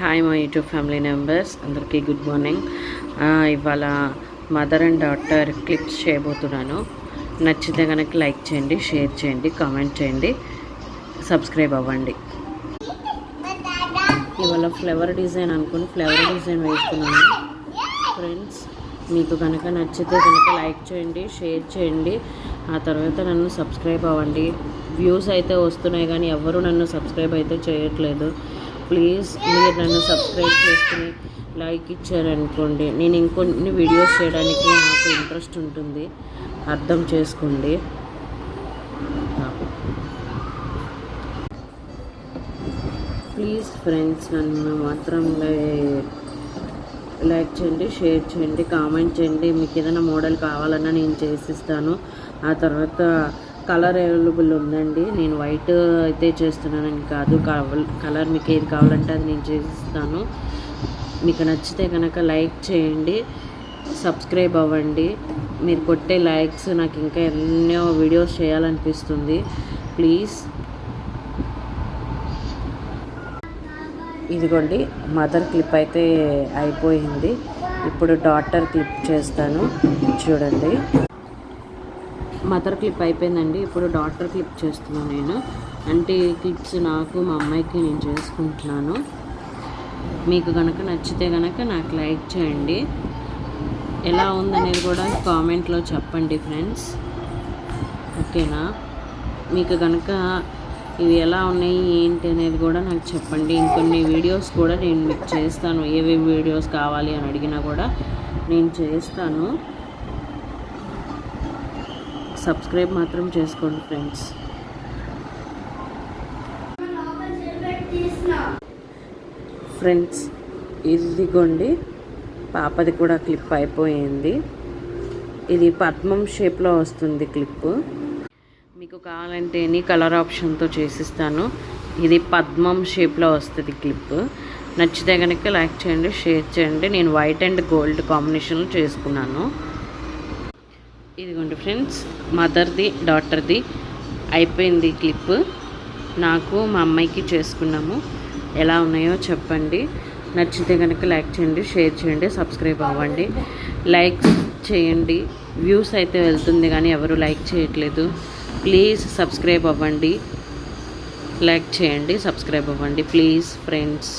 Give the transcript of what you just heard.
Hi my YouTube family members అందరికీ good morning. ఇవాళ mother and daughter clips చేయబోతున్నాను. నచ్చితే కనుక లైక్ చేయండి, షేర్ చేయండి, కామెంట్ చేయండి, సబ్స్క్రైబ్ అవ్వండి. ఇవాళ ఫ్లవర్ డిజైన్ అనుకుని ఫ్లవర్ డిజైన్ వేస్తున్నాను ఫ్రెండ్స్. మీకు కనుక నచ్చితే కనుక లైక్ చేయండి, షేర్ చేయండి, ఆ తర్వాత నన్ను సబ్స్క్రైబ్ అవ్వండి. వ్యూస్ అయితే వస్తున్నాయి కానీ ఎవరు నన్ను సబ్స్క్రైబ్ అయితే చేయట్లేదు. ప్లీజ్ మీరు నన్ను సబ్స్క్రైబ్ చేసుకుని లైక్ ఇచ్చారనుకోండి, నేను ఇంకొన్ని వీడియోస్ చేయడానికి నాకు ఇంట్రెస్ట్ ఉంటుంది, అర్థం చేసుకోండి. ప్లీజ్ ఫ్రెండ్స్ నన్ను మాత్రం లైక్ చేయండి, షేర్ చేయండి, కామెంట్ చేయండి. మీకు ఏదైనా మోడల్ కావాలన్నా నేను చేసిస్తాను. ఆ తర్వాత కలర్ అవైలబుల్ ఉందండి. నేను వైట్ అయితే చేస్తున్నానని కాదు, కలర్ మీకు ఏది కావాలంటే అది నేను చేసిస్తాను. మీకు నచ్చితే కనుక లైక్ చేయండి, సబ్స్క్రైబ్ అవ్వండి. మీరు కొట్టే లైక్స్ నాకు ఇంకా ఎన్నో వీడియోస్ చేయాలనిపిస్తుంది. ప్లీజ్. ఇదిగోండి మదర్ క్లిప్ అయితే అయిపోయింది. ఇప్పుడు డాటర్ క్లిప్ చేస్తాను, చూడండి. మదర్ క్లిప్ అయిపోయిందండి. ఇప్పుడు డాటర్ క్లిప్ చేస్తున్నాను నేను. అంటే క్లిప్స్ నాకు మా అమ్మాయికి నేను చేసుకుంటున్నాను. మీకు కనుక నచ్చితే కనుక నాకు లైక్ చేయండి. ఎలా ఉందనేది కూడా కామెంట్లో చెప్పండి ఫ్రెండ్స్, ఓకేనా? మీకు కనుక ఇవి ఎలా ఉన్నాయి ఏంటి అనేది కూడా నాకు చెప్పండి. ఇంకొన్ని వీడియోస్ కూడా నేను మీకు చేస్తాను. ఏవేవి వీడియోస్ కావాలి అని అడిగినా కూడా నేను చేస్తాను. సబ్స్క్రైబ్ మాత్రం చేసుకోండి ఫ్రెండ్స్. ఫ్రెండ్స్ ఇదిగోండి పాపది కూడా క్లిప్ అయిపోయింది. ఇది పద్మం షేప్లో వస్తుంది క్లిప్. మీకు కావాలంటే ఎనీ కలర్ ఆప్షన్తో చేసిస్తాను. ఇది పద్మం షేప్లో వస్తుంది క్లిప్. నచ్చితే కనుక లైక్ చేయండి, షేర్ చేయండి. నేను వైట్ అండ్ గోల్డ్ కాంబినేషన్లో చేసుకున్నాను. ఇదిగోండి ఫ్రెండ్స్ మదర్ది డాటర్ది అయిపోయింది క్లిప్. నాకు మా అమ్మాయికి చేసుకున్నాము. ఎలా ఉన్నాయో చెప్పండి. నచ్చితే కనుక లైక్ చేయండి, షేర్ చేయండి, సబ్స్క్రైబ్ అవ్వండి. లైక్ చేయండి. వ్యూస్ అయితే వెళ్తుంది కానీ ఎవరు లైక్ చేయట్లేదు. ప్లీజ్ సబ్స్క్రైబ్ అవ్వండి, లైక్ చేయండి, సబ్స్క్రైబ్ అవ్వండి ప్లీజ్ ఫ్రెండ్స్.